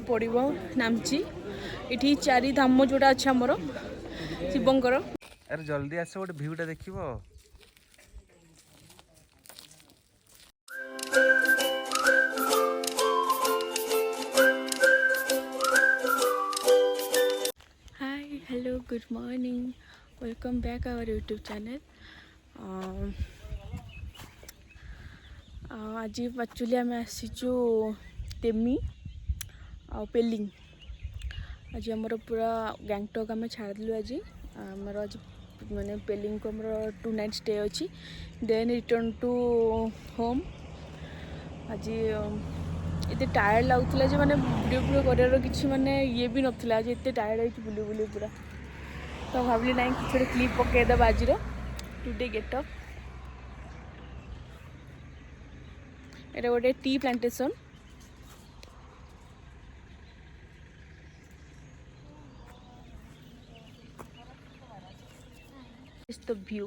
पड़ो नामची इटी चारि धाम जोड़ा अच्छा आमर शिवंकर। अरे जल्दी आस गोटे भ्यूटा देखिबो। Hi hello good morning welcome back our YouTube channel. आज एक्चुअली आम आसीचु टेमी आ पेलिंग। आज आमर पूरा गैंगटॉक आम छाड़देलु। आज आमर आज माने पेलिंग को आमर 2 नाइट स्टे अच्छी देन रिटर्न टू होम। आज एते टायर्ड लगुला जे माने वीडियो वीडियो करार किसी माने ये भी नथिला। आज एते टायर्ड है बुली बुली पूरा। तो भाविली ना कि क्लिप पकईदेव आज टुडे गेटअप। एटा गोटे tea plantation. Is the view.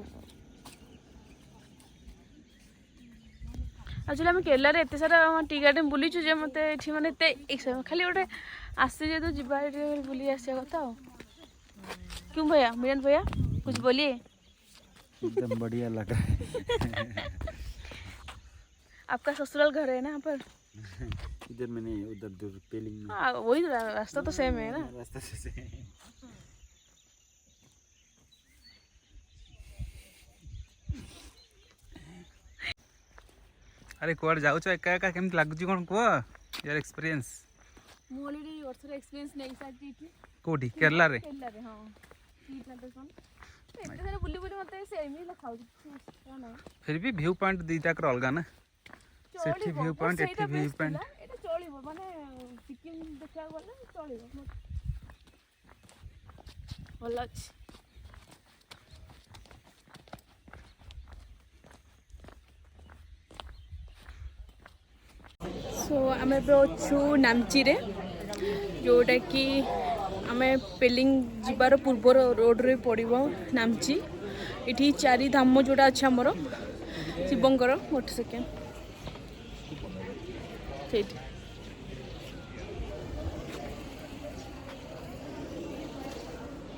Actually आम केरला एत सारा टी गार्डन बुलीचु जे मत ये मैंने खाली गोटे आसे तो जीवा बुली आसा कथा। क्यों भैया मिलन भैया कुछ बोलिए। एकदम बढ़िया लग रहा है। आपका ससुराल घर है ना यहाँ पर? इधर मैंने उधर दूर पेलिंग में। हाँ वही रास्ता तो सेम है ना। रास्ता से सेम। अरे कुआड़ जाऊ एका एका केमती लगुच कौन कह यार एक्सपीरियंस। मु ऑलरेडी वर्षर एक्सपीरियंस नै साथी इठी कोठी केरला रे। केरला रे हां टी प्लांटेशन एते सारा बुली बुली मते सेम ही लखाउ कोन। फिर भी व्यू पॉइंट दीटा कर अलगा ना। सेठी व्यू पॉइंट एठी व्यू पॉइंट एटा चलिबो माने सिक्किम देखा गले चलिबो भल अछि। सो आम अच्छु नामची रे जोटा कि आम पेलिंग जीवार पूर्व रोड रे पड़ो नामची। इटी चारि धाम जोड़ा अच्छा आमर शिवंकर। गोटे सेकेंड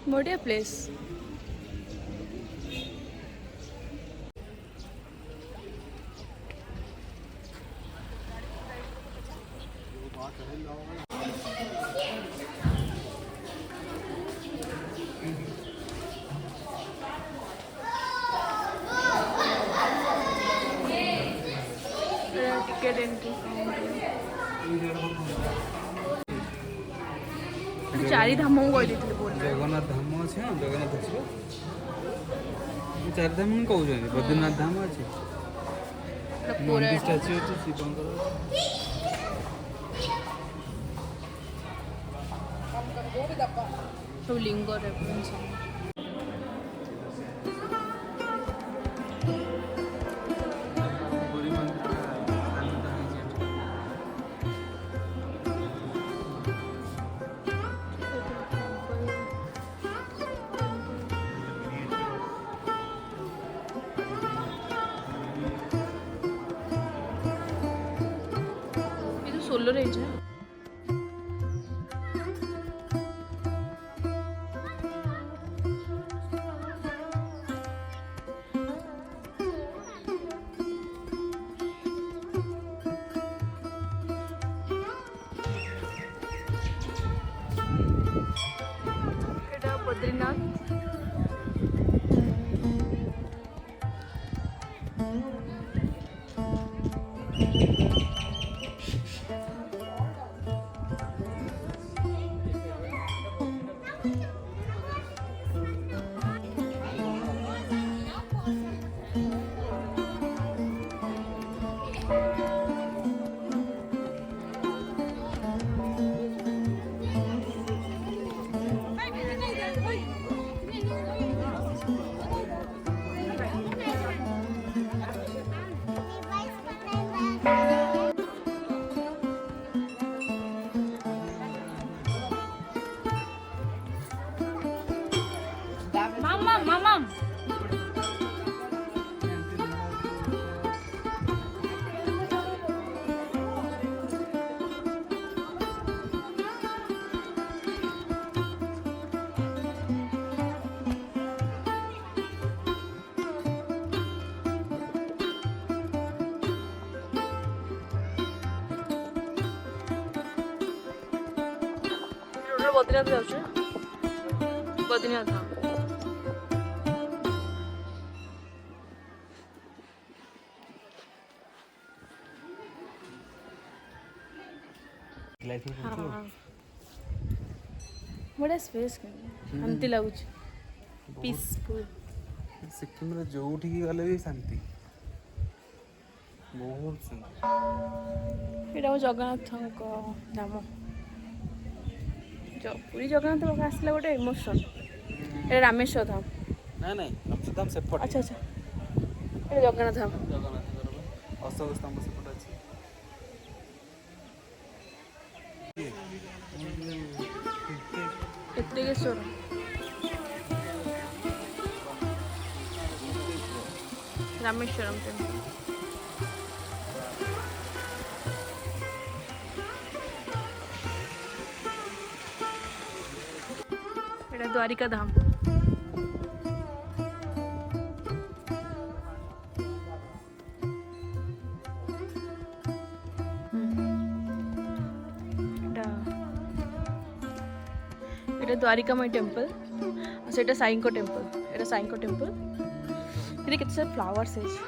बढ़िया प्लेस। टिकेट एंट्री चारि धाम कही जगन्नाथ धाम अच्छे जगन्नाथ अच्छे चार धाम कौन बद्रीनाथ धाम अच्छे मंदिर स्टाच्यू अच्छे शिवंकर सब लिंग रेफरेंस। सोलो रेंज है। बद्रीनाथ ଆମେ ବଦ୍ରୀନାଥ ଯାଉଛୁ ନା ବଦ୍ରୀନାଥ ଧାମ। ବଢ଼ିଆ ସ୍ପେସ୍ ଶାନ୍ତି ଲାଗୁଛି ପିସଫୁଲ। ସିକିମରେ ଯୋଉଠିକି ଗଲେ ବି ଶାନ୍ତି, ବହୁତ ଶାନ୍ତି। ଏଇଟା ମୋ ଜଗନ୍ନାଥଙ୍କ ଧାମ। ପୁରୀ ଜଗନ୍ନାଥ ପାଖକୁ ଆସିଲା ଗୋଟେ ଇମୋସନ୍। ଏଇଟା ରାମେଶ୍ୱର ଧାମ। ନାଇଁ ରାମେଶ୍ୱର ଧାମ ସେପଟେ। ଆଚ୍ଛା ଆଚ୍ଛା, ଏଇଟା ଜଗନ୍ନାଥ ଧାମ। ଜଗନ୍ନାଥଙ୍କର ଅଶୋକ ସ୍ତମ୍ଭ ସେପଟେ ଅଛି। ଏତିକେଶ୍ୱର ରାମେଶ୍ୱରମ୍ ଟେମ୍ପଲ୍। ଏଇଟା ଦ୍ୱାରିକା ଧାମ। এটা দ্বারিকামাই টেম্পল আর সেটা সাইঙ্কো টেম্পল। এটা সাইঙ্কো টেম্পল। এখানে কেତେ ସାରା ଫ୍ଲାୱାର୍ସ ହେଇଛି।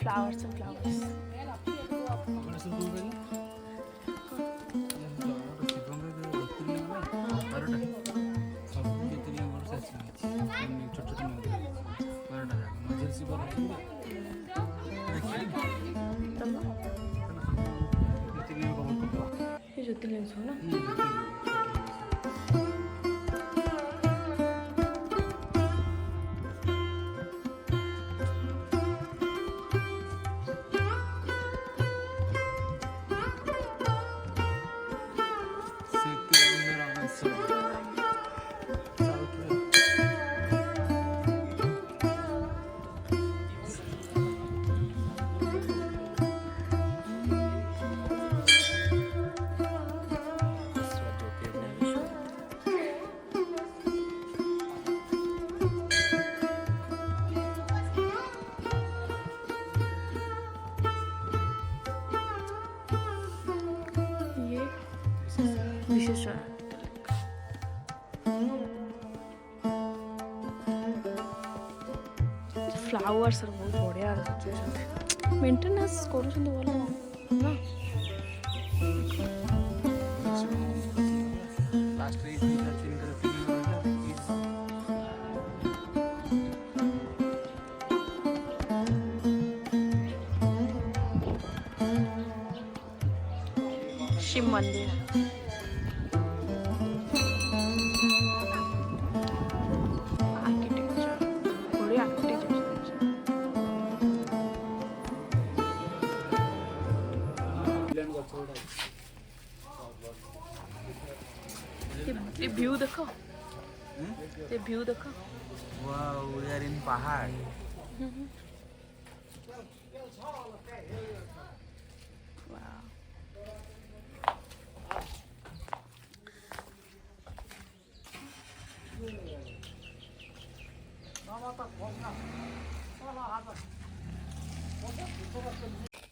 flowers and flowers. ये ज्योतिर्लिंग हो ना। फ्लावर्स बहुत बढ़िया मेंटेनेंस कर शिव मंदिर ये व्यू देखो, ये व्यू देखो। वाओ, वी आर इन पहाड़।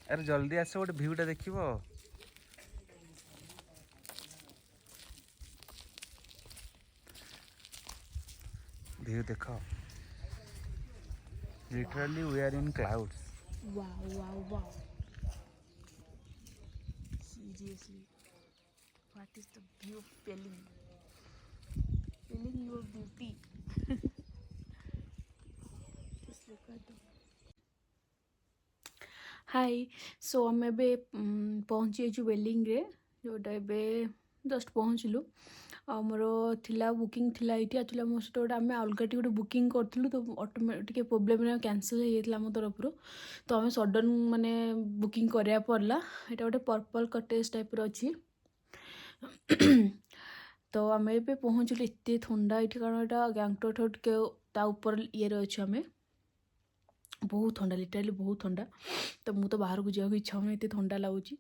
अरे जल्दी आस, गोटे भ्यूटा देखिबो। व्यू देखो, literally we are in clouds. Wow wow wow, seriously, what is the view of Pelling? Pelling your beauty. Just look at them. हाय, सो आम पहुँची वेलिंग रे, जोटा ए जस्ट पहुँचलु। आमर थिला बुकिंग थिला ये एक्चुअली आम सहित गोटे आम अलग गोटे बुकिंग करूँ, तो ऑटोमेटिक प्रोब्लेम कैंसल हो जाता आम तरफ। तो आम सडन माने बुकिंग कराया पड़ला। यहाँ गोटे पर्पल कटेज टाइप अच्छी। तो आम ए पहुँचलु, एत ठंडा ये, कारण यहाँ गैंगटॉक टा ऊपर ये अच्छे आम बहुत ठंडा लिटराली बहुत ठंडा तो मु तो बाहर को जाओ इच्छा हो एत ठंडा लगुच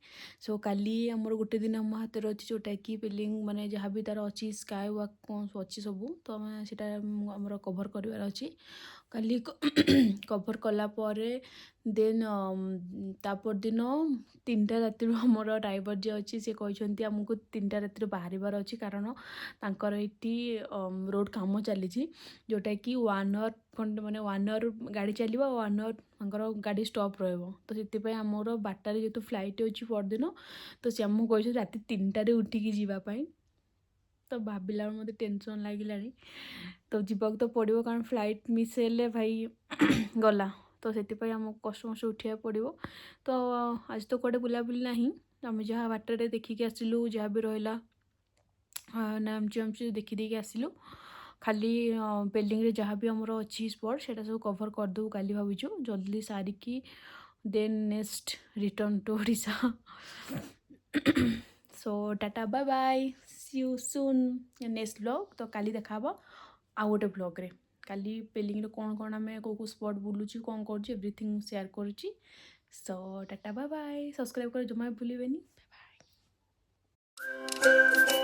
सो काली आमर गोटे दिन आम हाथ में अच्छी जोटा कि पेलिंग माने जहाँ भी तार अच्छी स्काई वॉक कौन अच्छी सब तो आम सेटा आमर कभर करार अच्छी काली कभर कला देन तापर दिन 3टा राति आमर ड्राइवर जी अच्छी सी कहते आमको 3टा राति बाहर अच्छी कारण तांकर एटी रोड काम चली जोटा कि 1 आवर खंड माने 1 आवर गाड़ी चलो 1 आवर तांकर गाड़ी स्टॉप रहिबो तो से आमर बारटार जेहतु फ्लाइट अच्छी परदिन तो से आमको कहते राति 3टारे उठिकी जावाई तो भाविला मत टेंशन लगिलानी तो जीवाक तो पड़ो कारण फ्लाइट मिस हेले भाई गला तो से आमको कष्ट मष्ट उठा पड़ो तो आज तो कड़े बुलाबुली ना आम जहाँ बाटर देखिकी आसलु जहाँ भी रहा नामची आमची देखी आसलु खाली पेलिंग रे जहाँ भी आमर अच्छी स्पॉट से सब कवर करदेबू काली भावुँ जल्दी सारिकी then next return to Odisha so tata bye bye see you soon next blog तो काली देखा आउ गोटे ब्लॉग रे काली पेलिंग रे कौन कौन आम कौ स्पॉट बुलूची कौन कर एवरीथिंग शेयर करुच्ची सो टाटा बाय बाय सब्सक्राइब कर जमा भूलिए बाय बाय।